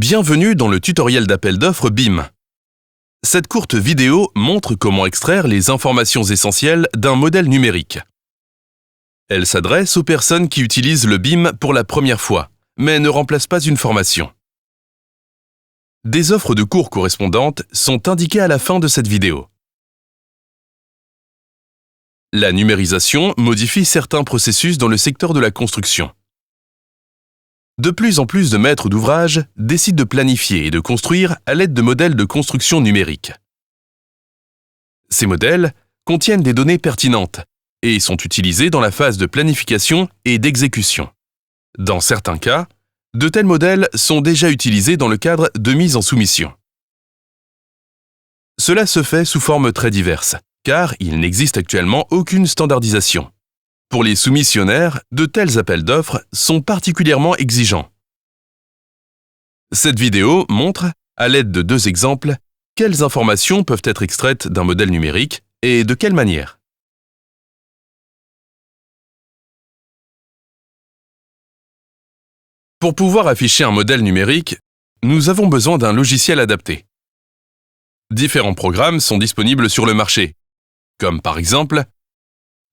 Bienvenue dans le tutoriel d'appel d'offres BIM. Cette courte vidéo montre comment extraire les informations essentielles d'un modèle numérique. Elle s'adresse aux personnes qui utilisent le BIM pour la première fois, mais ne remplace pas une formation. Des offres de cours correspondantes sont indiquées à la fin de cette vidéo. La numérisation modifie certains processus dans le secteur de la construction. De plus en plus de maîtres d'ouvrage décident de planifier et de construire à l'aide de modèles de construction numérique. Ces modèles contiennent des données pertinentes et sont utilisés dans la phase de planification et d'exécution. Dans certains cas, de tels modèles sont déjà utilisés dans le cadre de mise en soumission. Cela se fait sous formes très diverses, car il n'existe actuellement aucune standardisation. Pour les soumissionnaires, de tels appels d'offres sont particulièrement exigeants. Cette vidéo montre, à l'aide de deux exemples, quelles informations peuvent être extraites d'un modèle numérique et de quelle manière. Pour pouvoir afficher un modèle numérique, nous avons besoin d'un logiciel adapté. Différents programmes sont disponibles sur le marché, comme par exemple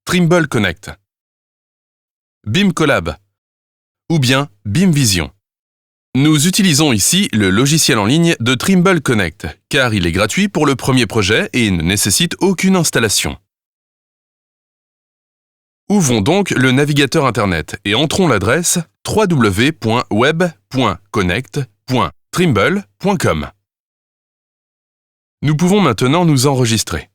Trimble Connect, BIM Collab ou bien BIM Vision. Nous utilisons ici le logiciel en ligne de Trimble Connect, car il est gratuit pour le premier projet et ne nécessite aucune installation. Ouvrons donc le navigateur Internet et entrons l'adresse www.web.connect.trimble.com. Nous pouvons maintenant nous enregistrer.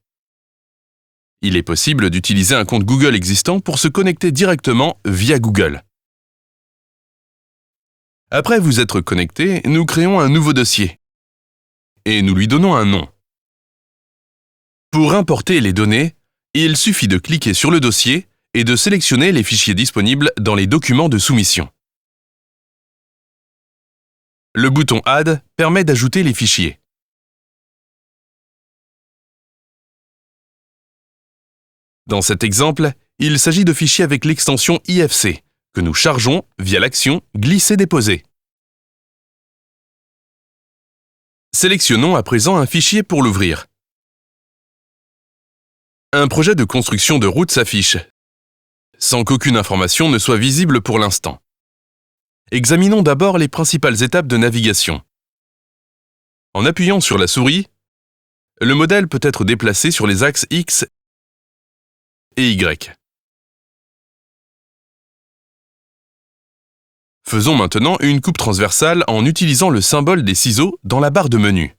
Il est possible d'utiliser un compte Google existant pour se connecter directement via Google. Après vous être connecté, nous créons un nouveau dossier et nous lui donnons un nom. Pour importer les données, il suffit de cliquer sur le dossier et de sélectionner les fichiers disponibles dans les documents de soumission. Le bouton Add permet d'ajouter les fichiers. Dans cet exemple, il s'agit de fichiers avec l'extension IFC, que nous chargeons via l'action Glisser-déposer. Sélectionnons à présent un fichier pour l'ouvrir. Un projet de construction de route s'affiche, sans qu'aucune information ne soit visible pour l'instant. Examinons d'abord les principales étapes de navigation. En appuyant sur la souris, le modèle peut être déplacé sur les axes X et Y. Faisons maintenant une coupe transversale en utilisant le symbole des ciseaux dans la barre de menu.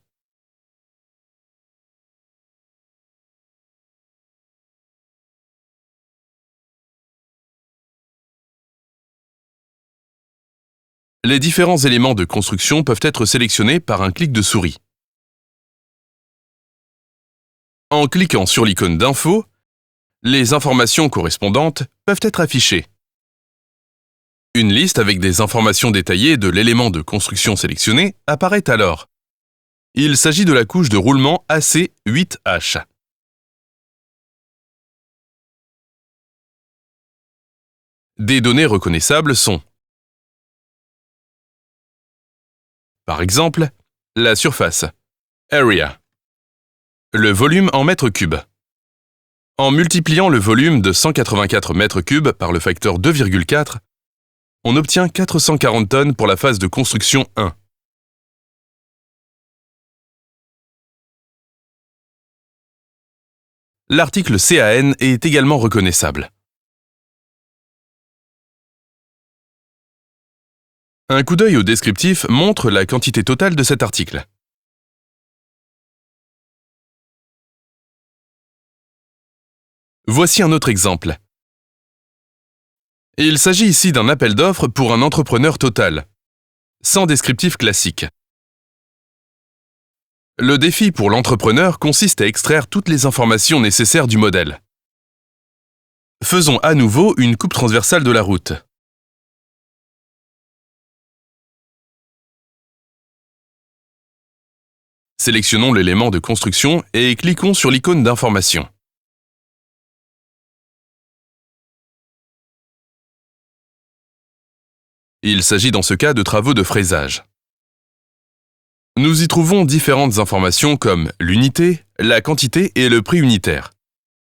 Les différents éléments de construction peuvent être sélectionnés par un clic de souris. En cliquant sur l'icône d'info, les informations correspondantes peuvent être affichées. Une liste avec des informations détaillées de l'élément de construction sélectionné apparaît alors. Il s'agit de la couche de roulement AC8H. Des données reconnaissables sont, par exemple, la surface, area, le volume en mètres cubes. En multipliant le volume de 184 mètres cubes par le facteur 2,4, on obtient 440 tonnes pour la phase de construction 1. L'article CAN est également reconnaissable. Un coup d'œil au descriptif montre la quantité totale de cet article. Voici un autre exemple. Il s'agit ici d'un appel d'offres pour un entrepreneur total, sans descriptif classique. Le défi pour l'entrepreneur consiste à extraire toutes les informations nécessaires du modèle. Faisons à nouveau une coupe transversale de la route. Sélectionnons l'élément de construction et cliquons sur l'icône d'information. Il s'agit dans ce cas de travaux de fraisage. Nous y trouvons différentes informations comme l'unité, la quantité et le prix unitaire.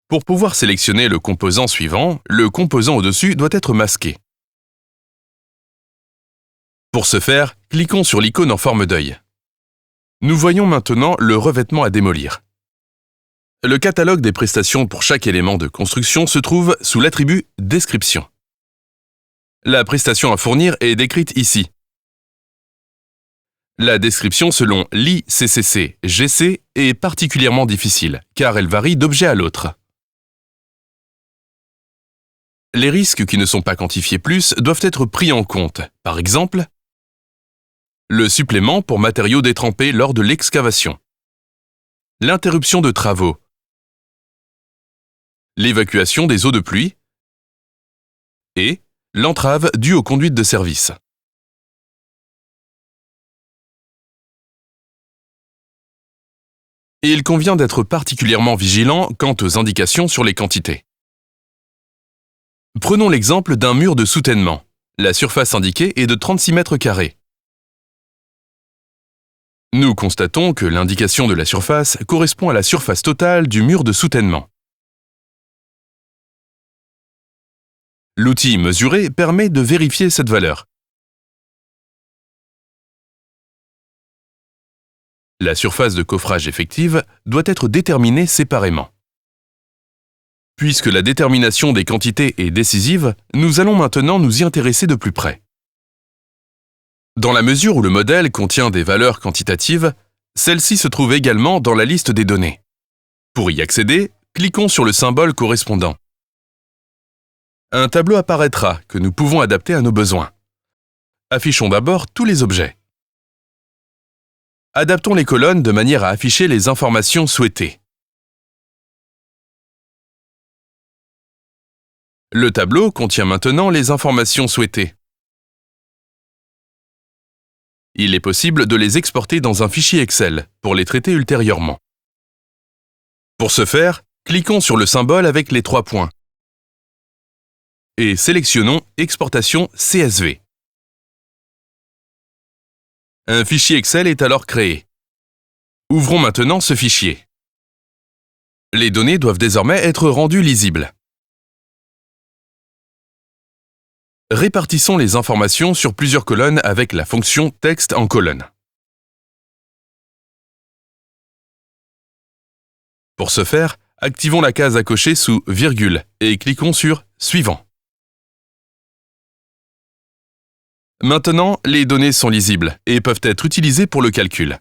Pour pouvoir sélectionner le composant suivant, le composant au-dessus doit être masqué. Pour ce faire, cliquons sur l'icône en forme d'œil. Nous voyons maintenant le revêtement à démolir. Le catalogue des prestations pour chaque élément de construction se trouve sous l'attribut « Description ». La prestation à fournir est décrite ici. La description selon l'ICCC-GC est particulièrement difficile, car elle varie d'objet à l'autre. Les risques qui ne sont pas quantifiés plus doivent être pris en compte. Par exemple, le supplément pour matériaux détrempés lors de l'excavation, l'interruption de travaux, l'évacuation des eaux de pluie et l'entrave due aux conduites de service. Il convient d'être particulièrement vigilant quant aux indications sur les quantités. Prenons l'exemple d'un mur de soutènement. La surface indiquée est de 36 mètres carrés. Nous constatons que l'indication de la surface correspond à la surface totale du mur de soutènement. L'outil mesuré permet de vérifier cette valeur. La surface de coffrage effective doit être déterminée séparément. Puisque la détermination des quantités est décisive, nous allons maintenant nous y intéresser de plus près. Dans la mesure où le modèle contient des valeurs quantitatives, celle-ci se trouve également dans la liste des données. Pour y accéder, cliquons sur le symbole correspondant. Un tableau apparaîtra que nous pouvons adapter à nos besoins. Affichons d'abord tous les objets. Adaptons les colonnes de manière à afficher les informations souhaitées. Le tableau contient maintenant les informations souhaitées. Il est possible de les exporter dans un fichier Excel pour les traiter ultérieurement. Pour ce faire, cliquons sur le symbole avec les 3 points et sélectionnons Exportation CSV. Un fichier Excel est alors créé. Ouvrons maintenant ce fichier. Les données doivent désormais être rendues lisibles. Répartissons les informations sur plusieurs colonnes avec la fonction texte en colonne. Pour ce faire, activons la case à cocher sous virgule et cliquons sur Suivant. Maintenant, les données sont lisibles et peuvent être utilisées pour le calcul.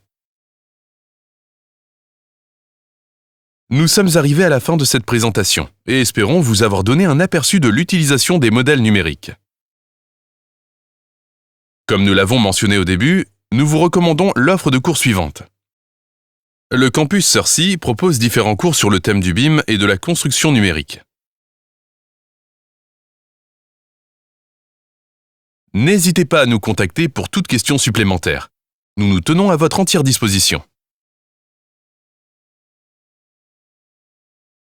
Nous sommes arrivés à la fin de cette présentation et espérons vous avoir donné un aperçu de l'utilisation des modèles numériques. Comme nous l'avons mentionné au début, nous vous recommandons l'offre de cours suivante. Le campus CERCI propose différents cours sur le thème du BIM et de la construction numérique. N'hésitez pas à nous contacter pour toute question supplémentaire. Nous nous tenons à votre entière disposition.